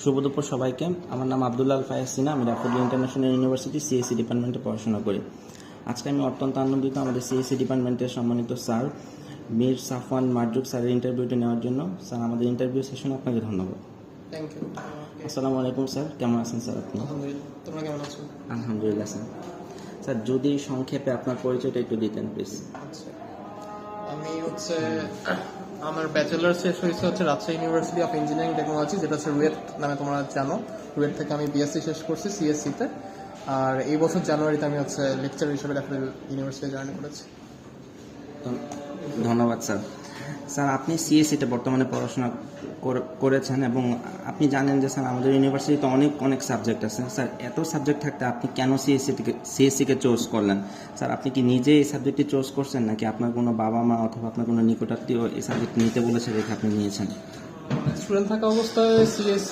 শুভ দুপুর সবাইকে। আমার নাম আব্দুল্লাহ আল ফায়াজ সিনা। আমি ড্যাফোডিল ইন্টারন্যাশনাল ইউনিভার্সিটি সিএসসি ডিপার্টমেন্টে পড়াশোনা করি। আজকে আমি অত্যন্ত আনন্দিত আমাদের সিএসসি ডিপার্টমেন্টের সম্মানিত স্যার মীর সাফওয়ান মারজুক স্যারের ইন্টারভিউটি নেওয়ার জন্য। স্যার, আমাদের ইন্টারভিউ সেশনে আপনাকে ধন্যবাদ। Thank you. আসসালামু আলাইকুম স্যার, কেমন আছেন স্যার আপনি? আলহামদুলিল্লাহ, তোমরা কেমন আছো? আলহামদুলিল্লাহ স্যার। স্যার, যদি সংক্ষেপে আপনার পরিচয়টা একটু দিতেন প্লিজ। আচ্ছা, আমি আমার ব্যাচেলার শেষ হয়েছে Rajshahi university of engineering technology, যেটা হচ্ছে রুয়েট নামে তোমরা জানো। রুয়েট থেকে আমি বিএসসি শেষ করছি সিএসসিতে, আর এই বছর জানুয়ারিতে আমি লেকচার হিসেবে ড্যাফোডিল ইউনিভার্সিটি জয়েন করেছি। ধন্যবাদ স্যার। স্যার, আপনি সিএসসিতে বর্তমানে পড়াশোনা করেছেন এবং আপনি জানেন যে স্যার আমাদের ইউনিভার্সিটিতে অনেক সাবজেক্ট আছে। স্যার, এত সাবজেক্ট থাকতে আপনি কেন সিএসসিকে চুজ করলেন? স্যার, আপনি কি নিজে এই সাবজেক্টটি চুজ করছেন, নাকি আপনার কোনো বাবা মা অথবা আপনার কোনো নিকটাত্মীয় এই সাবজেক্ট নিতে বলেছে দেখে আপনি নিয়েছেন? স্টুডেন্ট থাকা অবস্থায় সিএস